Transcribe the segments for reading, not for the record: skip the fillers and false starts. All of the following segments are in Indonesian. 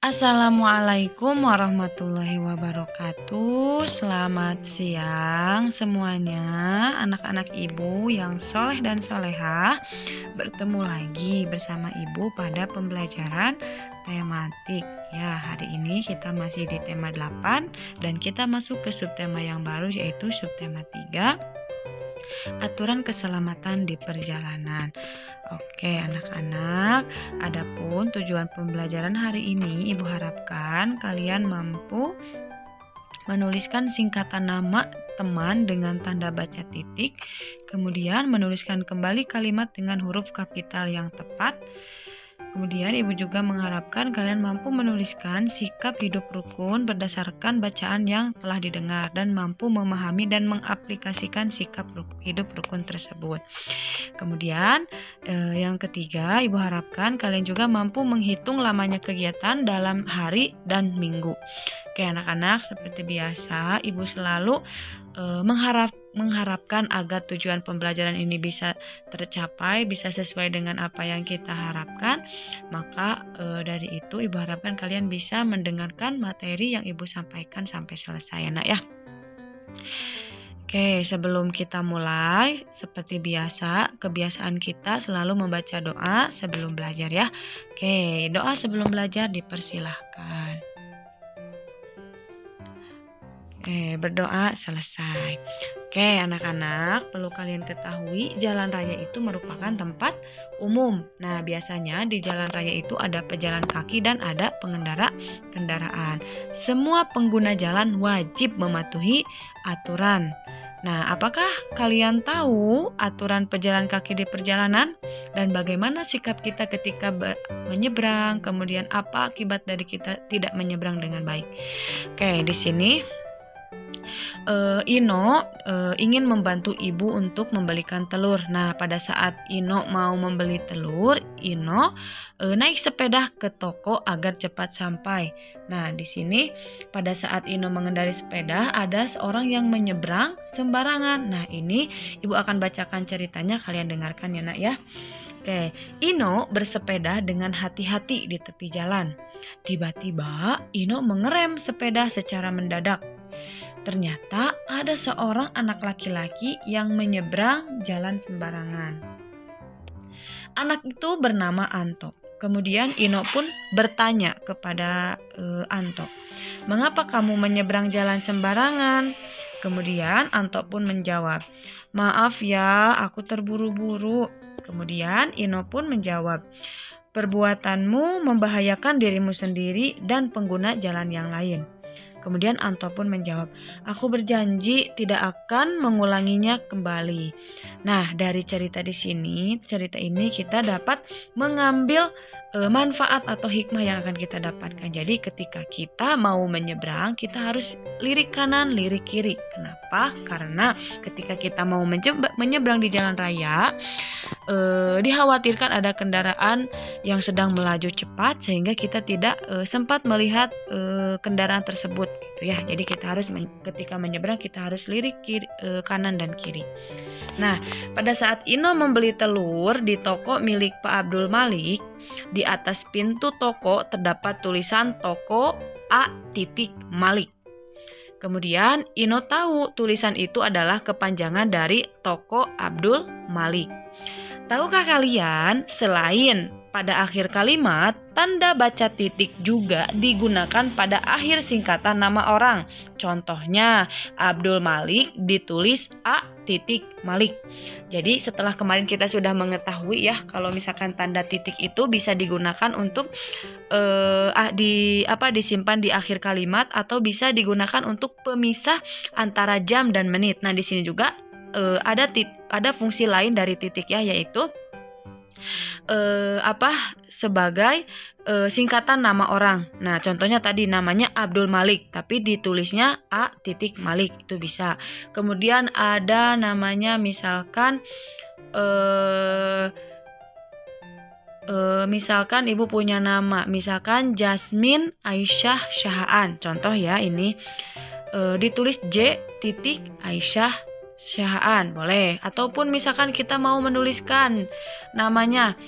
Assalamualaikum warahmatullahi wabarakatuh. Selamat siang semuanya, anak-anak ibu yang soleh dan solehah. Bertemu lagi bersama ibu pada pembelajaran tematik. Ya, hari ini kita masih di tema 8 dan kita masuk ke subtema yang baru, yaitu subtema 3, aturan keselamatan di perjalanan. Oke anak-anak, adapun tujuan pembelajaran hari ini, ibu harapkan kalian mampu menuliskan singkatan nama teman dengan tanda baca titik, kemudian menuliskan kembali kalimat dengan huruf kapital yang tepat. Kemudian ibu juga mengharapkan kalian mampu menuliskan sikap hidup rukun berdasarkan bacaan yang telah didengar dan mampu memahami dan mengaplikasikan sikap hidup rukun tersebut. Kemudian yang ketiga, ibu harapkan kalian juga mampu menghitung lamanya kegiatan dalam hari dan minggu. Oke anak-anak, seperti biasa ibu selalu mengharapkan agar tujuan pembelajaran ini bisa tercapai, bisa sesuai dengan apa yang kita harapkan. Maka dari itu ibu harapkan kalian bisa mendengarkan materi yang ibu sampaikan sampai selesai nak ya. Oke, sebelum kita mulai, seperti biasa, kebiasaan kita selalu membaca doa sebelum belajar ya. Oke, doa sebelum belajar dipersilahkan. Berdoa selesai. Oke, anak-anak, perlu kalian ketahui jalan raya itu merupakan tempat umum. Nah, biasanya di jalan raya itu ada pejalan kaki dan ada pengendara kendaraan. Semua pengguna jalan wajib mematuhi aturan. Nah, apakah kalian tahu aturan pejalan kaki di perjalanan dan bagaimana sikap kita ketika menyeberang? Kemudian apa akibat dari kita tidak menyeberang dengan baik? Oke, di sini Ino ingin membantu ibu untuk membelikan telur. Nah, pada saat Ino mau membeli telur, Ino naik sepeda ke toko agar cepat sampai. Nah, di sini pada saat Ino mengendarai sepeda, ada seorang yang menyeberang sembarangan. Nah, ini ibu akan bacakan ceritanya, kalian dengarkan ya nak ya. Oke, Ino bersepeda dengan hati-hati di tepi jalan. Tiba-tiba Ino mengerem sepeda secara mendadak. Ternyata ada seorang anak laki-laki yang menyeberang jalan sembarangan. Anak itu bernama Anto. Kemudian Ino pun bertanya kepada Anto, "Mengapa kamu menyeberang jalan sembarangan?" Kemudian Anto pun menjawab, "Maaf ya, aku terburu-buru." Kemudian Ino pun menjawab, "Perbuatanmu membahayakan dirimu sendiri dan pengguna jalan yang lain." Kemudian Anto pun menjawab, "Aku berjanji tidak akan mengulanginya kembali." Nah, dari cerita ini kita dapat mengambil manfaat atau hikmah yang akan kita dapatkan. Jadi ketika kita mau menyeberang, kita harus lirik kanan, lirik kiri. Kenapa? Karena ketika kita mau menyeberang di jalan raya, dikhawatirkan ada kendaraan yang sedang melaju cepat sehingga kita tidak sempat melihat kendaraan tersebut gitu ya. Jadi kita harus ketika menyeberang kita harus lirik kanan dan kiri. Nah, pada saat Ino membeli telur di toko milik Pak Abdul Malik, di atas pintu toko terdapat tulisan toko A. Malik. Kemudian Ino tahu tulisan itu adalah kepanjangan dari toko Abdul Malik. Tahukah kalian, selain pada akhir kalimat, tanda baca titik juga digunakan pada akhir singkatan nama orang. Contohnya, Abdul Malik ditulis A. Malik. Jadi setelah kemarin kita sudah mengetahui ya, kalau misalkan tanda titik itu bisa digunakan untuk disimpan di akhir kalimat atau bisa digunakan untuk pemisah antara jam dan menit. Nah, di sini juga ada fungsi lain dari titik ya, yaitu sebagai singkatan nama orang. Nah, contohnya tadi namanya Abdul Malik, tapi ditulisnya A. Malik, itu bisa. Kemudian ada namanya misalkan misalkan ibu punya nama, misalkan Jasmine Aisyah Syahaan. Contoh ya ini ditulis J. Aisyah Syahaan, boleh. Ataupun misalkan kita mau menuliskan namanya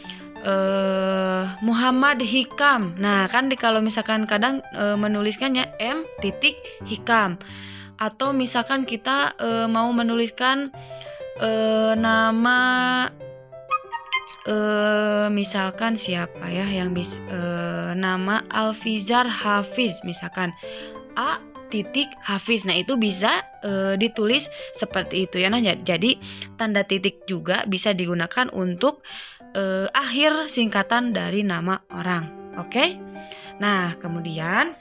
Muhammad Hikam. Nah, kan kalau misalkan kadang menuliskannya M titik Hikam. Atau misalkan kita mau menuliskan nama misalkan siapa ya yang bisa nama Alfizar Hafiz, misalkan A titik Hafiz. Nah, itu bisa ditulis seperti itu ya. Nah, jadi tanda titik juga bisa digunakan untuk akhir singkatan dari nama orang. Oke? Nah, kemudian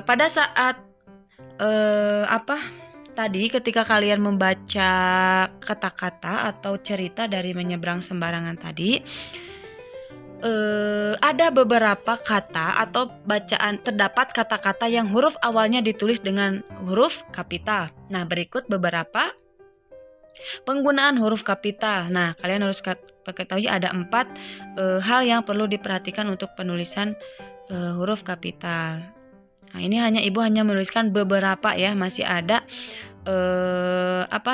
pada saat tadi ketika kalian membaca kata-kata atau cerita dari menyeberang sembarangan tadi, ada beberapa kata atau bacaan, terdapat kata-kata yang huruf awalnya ditulis dengan huruf kapital. Nah, berikut beberapa penggunaan huruf kapital. Nah, kalian harus ketahui ada 4 hal yang perlu diperhatikan untuk penulisan huruf kapital. Nah, ini Ibu hanya menuliskan beberapa ya, masih ada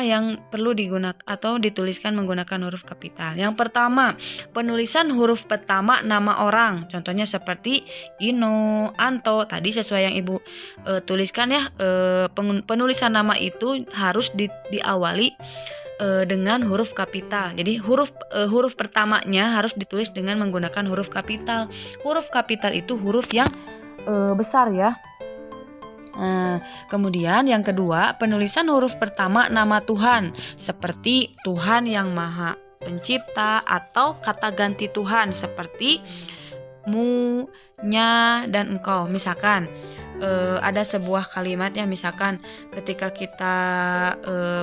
yang perlu digunakan atau dituliskan menggunakan huruf kapital. Yang pertama, penulisan huruf pertama nama orang. Contohnya seperti Ino, Anto. Tadi sesuai yang Ibu tuliskan ya, penulisan nama itu harus diawali dengan huruf kapital. Jadi huruf pertamanya harus ditulis dengan menggunakan huruf kapital. Huruf kapital itu huruf yang besar ya. Kemudian yang kedua, penulisan huruf pertama nama Tuhan, seperti Tuhan yang Maha Pencipta, atau kata ganti Tuhan seperti mu, nya, dan engkau. Misalkan ada sebuah kalimat ya, misalkan ketika kita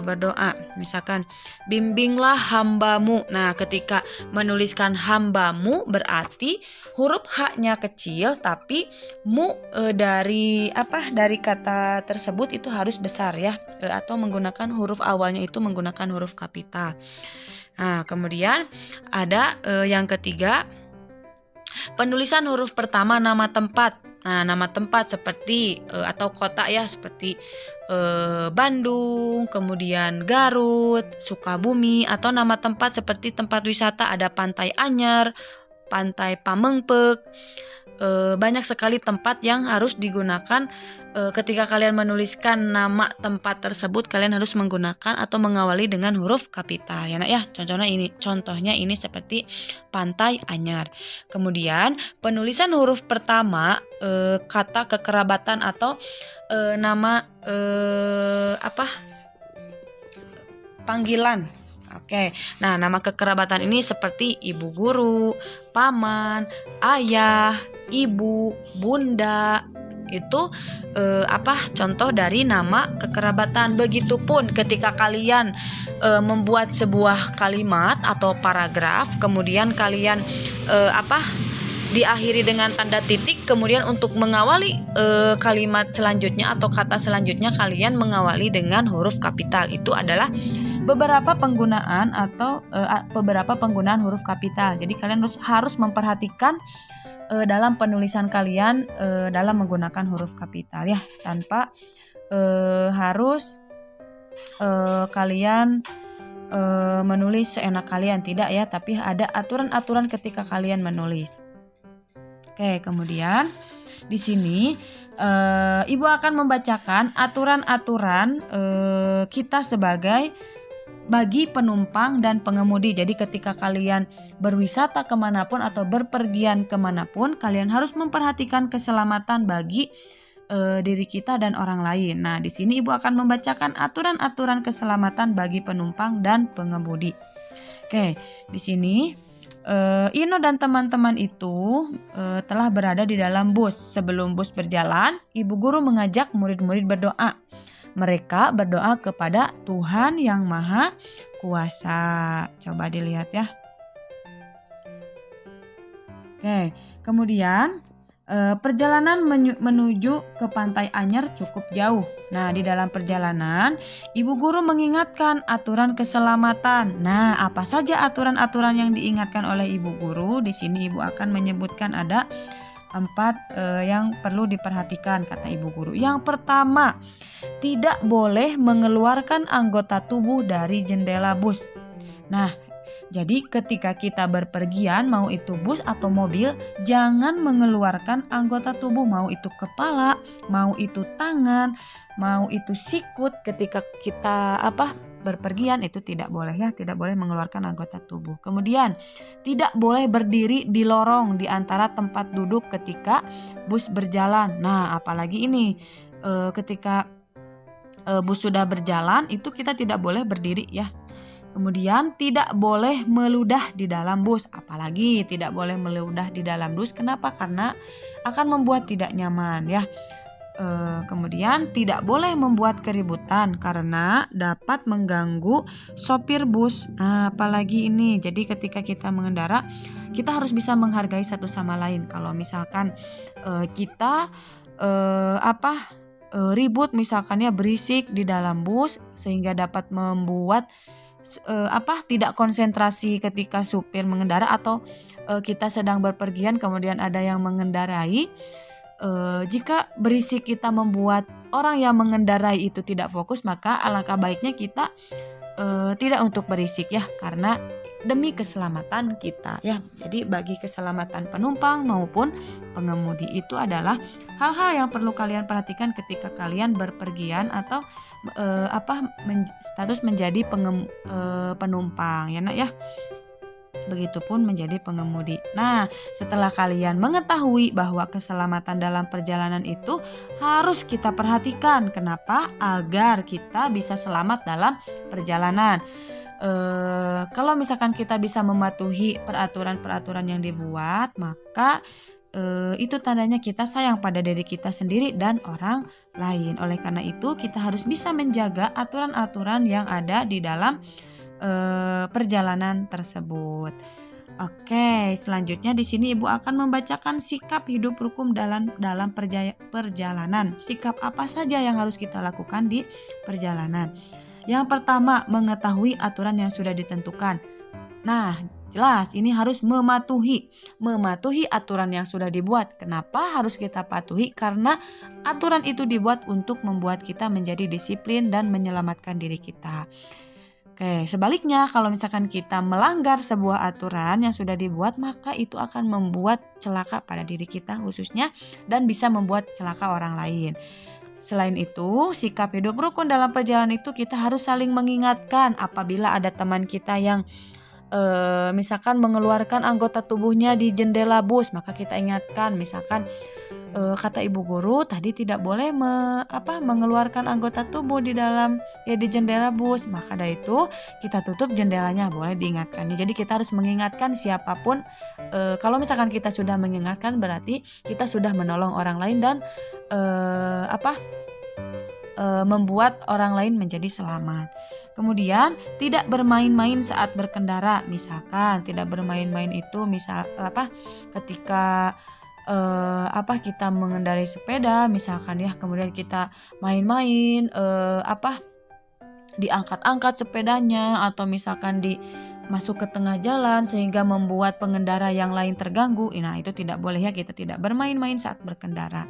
berdoa, misalkan bimbinglah hambamu. Nah, ketika menuliskan hambamu berarti huruf H-nya kecil, tapi mu dari kata tersebut itu harus besar ya, atau menggunakan huruf awalnya itu menggunakan huruf kapital. Nah, kemudian ada yang ketiga, penulisan huruf pertama nama tempat. Nah, nama tempat seperti atau kota ya, seperti Bandung, kemudian Garut, Sukabumi, atau nama tempat seperti tempat wisata ada Pantai Anyer, Pantai Pamengpeuk. Banyak sekali tempat yang harus digunakan ketika kalian menuliskan nama tempat tersebut, kalian harus menggunakan atau mengawali dengan huruf kapital ya, Nak ya. Contohnya ini seperti Pantai Anyer. Kemudian penulisan huruf pertama kata kekerabatan atau nama panggilan. Oke. Nah, nama kekerabatan ini seperti ibu guru, paman, ayah, ibu, bunda. Itu contoh dari nama kekerabatan. Begitupun ketika kalian membuat sebuah kalimat atau paragraf, kemudian kalian diakhiri dengan tanda titik, kemudian untuk mengawali kalimat selanjutnya atau kata selanjutnya kalian mengawali dengan huruf kapital. Itu adalah beberapa penggunaan atau beberapa penggunaan huruf kapital. Jadi kalian harus memperhatikan dalam penulisan kalian dalam menggunakan huruf kapital ya, tanpa harus kalian menulis seenak kalian, tidak ya, tapi ada aturan-aturan ketika kalian menulis. Oke, kemudian di sini Ibu akan membacakan aturan-aturan kita sebagai bagi penumpang dan pengemudi. Jadi ketika kalian berwisata kemanapun atau berpergian kemanapun, kalian harus memperhatikan keselamatan bagi diri kita dan orang lain. Nah, di sini Ibu akan membacakan aturan-aturan keselamatan bagi penumpang dan pengemudi. Oke, di sini Ino dan teman-teman itu telah berada di dalam bus. Sebelum bus berjalan, Ibu Guru mengajak murid-murid berdoa. Mereka berdoa kepada Tuhan yang Maha Kuasa. Coba dilihat ya. Oke, kemudian perjalanan menuju ke Pantai Anyer cukup jauh. Nah, di dalam perjalanan, Ibu Guru mengingatkan aturan keselamatan. Nah, apa saja aturan-aturan yang diingatkan oleh Ibu Guru? Di sini Ibu akan menyebutkan ada 4 yang perlu diperhatikan, kata Ibu Guru. Yang pertama, tidak boleh mengeluarkan anggota tubuh dari jendela bus. Nah, Jadi ketika kita berpergian, mau itu bus atau mobil, jangan mengeluarkan anggota tubuh, mau itu kepala, mau itu tangan, mau itu sikut. Ketika kita berpergian itu tidak boleh ya, tidak boleh mengeluarkan anggota tubuh. Kemudian tidak boleh berdiri di lorong di antara tempat duduk ketika bus berjalan. Nah, apalagi ini ketika bus sudah berjalan itu kita tidak boleh berdiri ya. Kemudian tidak boleh meludah di dalam bus, apalagi tidak boleh meludah di dalam bus. Kenapa? Karena akan membuat tidak nyaman ya. Kemudian tidak boleh membuat keributan karena dapat mengganggu sopir bus. Nah, apalagi ini. Jadi ketika kita mengendara, kita harus bisa menghargai satu sama lain. Kalau misalkan kita ribut misalkan ya, berisik di dalam bus sehingga dapat membuat tidak konsentrasi ketika supir mengendara, atau kita sedang berpergian kemudian ada yang mengendarai. Jika berisik kita membuat orang yang mengendarai itu tidak fokus, maka alangkah baiknya kita tidak untuk berisik ya, karena demi keselamatan kita ya. Jadi bagi keselamatan penumpang maupun pengemudi itu adalah hal-hal yang perlu kalian perhatikan ketika kalian berpergian atau status menjadi penumpang ya nak ya. Begitupun menjadi pengemudi. Nah, setelah kalian mengetahui bahwa keselamatan dalam perjalanan itu harus kita perhatikan. Kenapa? Agar kita bisa selamat dalam perjalanan. Kalau misalkan kita bisa mematuhi peraturan-peraturan yang dibuat, maka itu tandanya kita sayang pada diri kita sendiri dan orang lain. Oleh karena itu, kita harus bisa menjaga aturan-aturan yang ada di dalam perjalanan tersebut. Oke, selanjutnya di sini Ibu akan membacakan sikap hidup rukun dalam perjalanan. Sikap apa saja yang harus kita lakukan di perjalanan? Yang pertama, mengetahui aturan yang sudah ditentukan. Nah, jelas ini harus mematuhi aturan yang sudah dibuat. Kenapa harus kita patuhi? Karena aturan itu dibuat untuk membuat kita menjadi disiplin dan menyelamatkan diri kita. Oke, sebaliknya kalau misalkan kita melanggar sebuah aturan yang sudah dibuat, maka itu akan membuat celaka pada diri kita khususnya dan bisa membuat celaka orang lain. Selain itu, sikap hidup rukun dalam perjalanan itu kita harus saling mengingatkan apabila ada teman kita yang misalkan mengeluarkan anggota tubuhnya di jendela bus, maka kita ingatkan, misalkan kata ibu guru tadi tidak boleh mengeluarkan anggota tubuh di jendela bus, maka dari itu kita tutup jendelanya, boleh diingatkan. Jadi kita harus mengingatkan siapapun. Kalau misalkan kita sudah mengingatkan, berarti kita sudah menolong orang lain dan membuat orang lain menjadi selamat. Kemudian tidak bermain-main saat berkendara. Misalkan tidak bermain-main itu ketika kita mengendarai sepeda misalkan ya, kemudian kita main-main diangkat-angkat sepedanya, atau misalkan masuk ke tengah jalan sehingga membuat pengendara yang lain terganggu. Nah, itu tidak boleh ya, kita tidak bermain-main saat berkendara.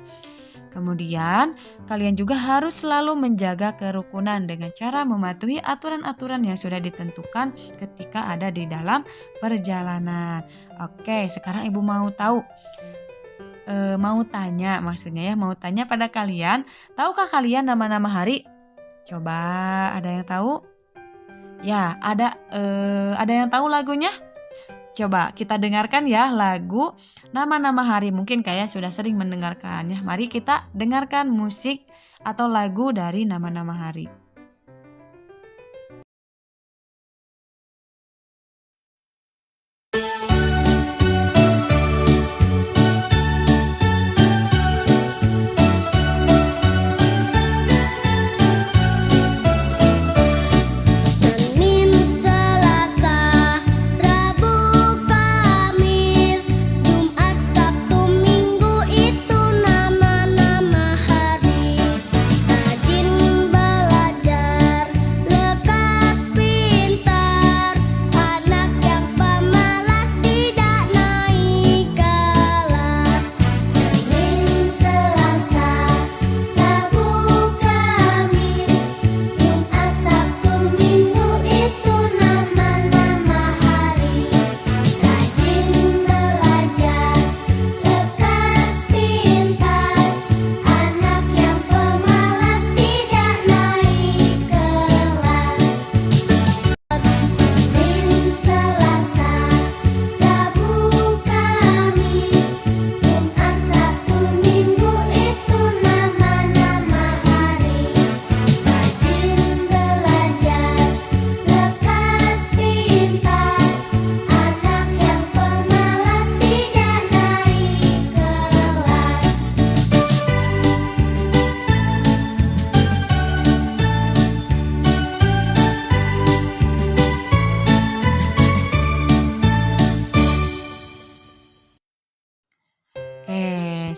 Kemudian kalian juga harus selalu menjaga kerukunan dengan cara mematuhi aturan-aturan yang sudah ditentukan ketika ada di dalam perjalanan. Oke, sekarang Ibu mau tanya pada kalian, tahukah kalian nama-nama hari? Coba ada yang tahu? Ya, ada yang tahu lagunya? Coba kita dengarkan ya lagu nama-nama hari. Mungkin kalian sudah sering mendengarkannya. Mari kita dengarkan musik atau lagu dari nama-nama hari. Rajin belajar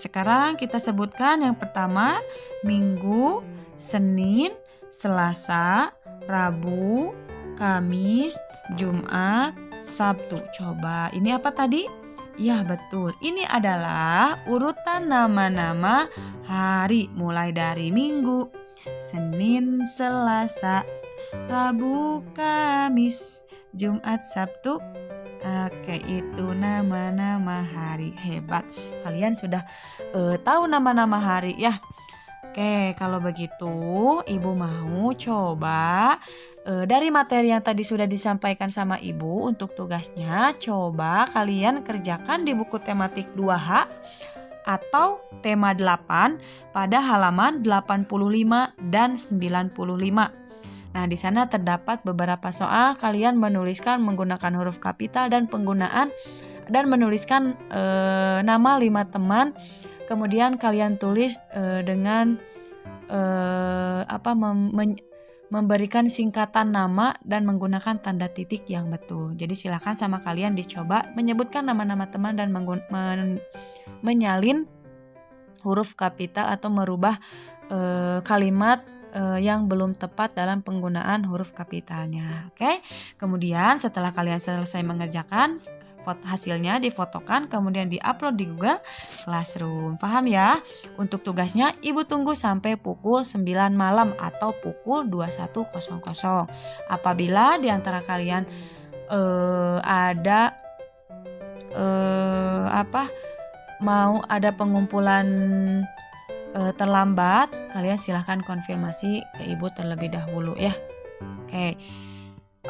sekarang kita sebutkan yang pertama Minggu, Senin, Selasa, Rabu, Kamis, Jumat, Sabtu. Coba ini apa tadi? Ya betul, ini adalah urutan nama-nama hari mulai dari Minggu, Senin, Selasa, Rabu, Kamis, Jumat, Sabtu. Oke, itu nama-nama hari. Hebat, kalian sudah tahu nama-nama hari ya. Oke, kalau begitu Ibu mau coba dari materi yang tadi sudah disampaikan sama Ibu untuk tugasnya, coba kalian kerjakan di buku tematik 2H atau tema 8 pada halaman 85 dan 95. Nah, di sana terdapat beberapa soal, kalian menuliskan menggunakan huruf kapital dan penggunaan dan menuliskan nama 5 teman. Kemudian kalian tulis dengan memberikan singkatan nama dan menggunakan tanda titik yang betul. Jadi silakan sama kalian dicoba menyebutkan nama-nama teman dan menyalin huruf kapital atau merubah kalimat yang belum tepat dalam penggunaan huruf kapitalnya. Oke. Kemudian setelah kalian selesai mengerjakan, hasilnya difotokan kemudian diupload di Google Classroom. Paham ya? Untuk tugasnya Ibu tunggu sampai pukul 9 malam atau pukul 21.00. Apabila di antara kalian ada mau ada pengumpulan terlambat, kalian silahkan konfirmasi ke Ibu terlebih dahulu ya.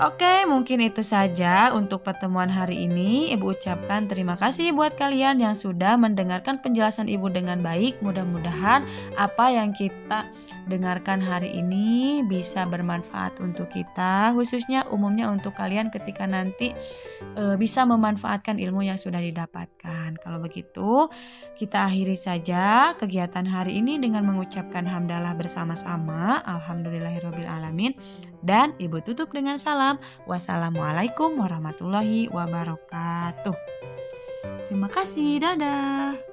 Oke, mungkin itu saja untuk pertemuan hari ini. Ibu ucapkan terima kasih buat kalian yang sudah mendengarkan penjelasan Ibu dengan baik. Mudah-mudahan apa yang kita dengarkan hari ini bisa bermanfaat untuk kita, khususnya umumnya untuk kalian ketika nanti bisa memanfaatkan ilmu yang sudah didapatkan. Kalau begitu, kita akhiri saja kegiatan hari ini dengan mengucapkan hamdalah bersama-sama. Alhamdulillahirrabbilalamin. Dan Ibu tutup dengan salam. Wassalamualaikum warahmatullahi wabarakatuh. Terima kasih, dadah.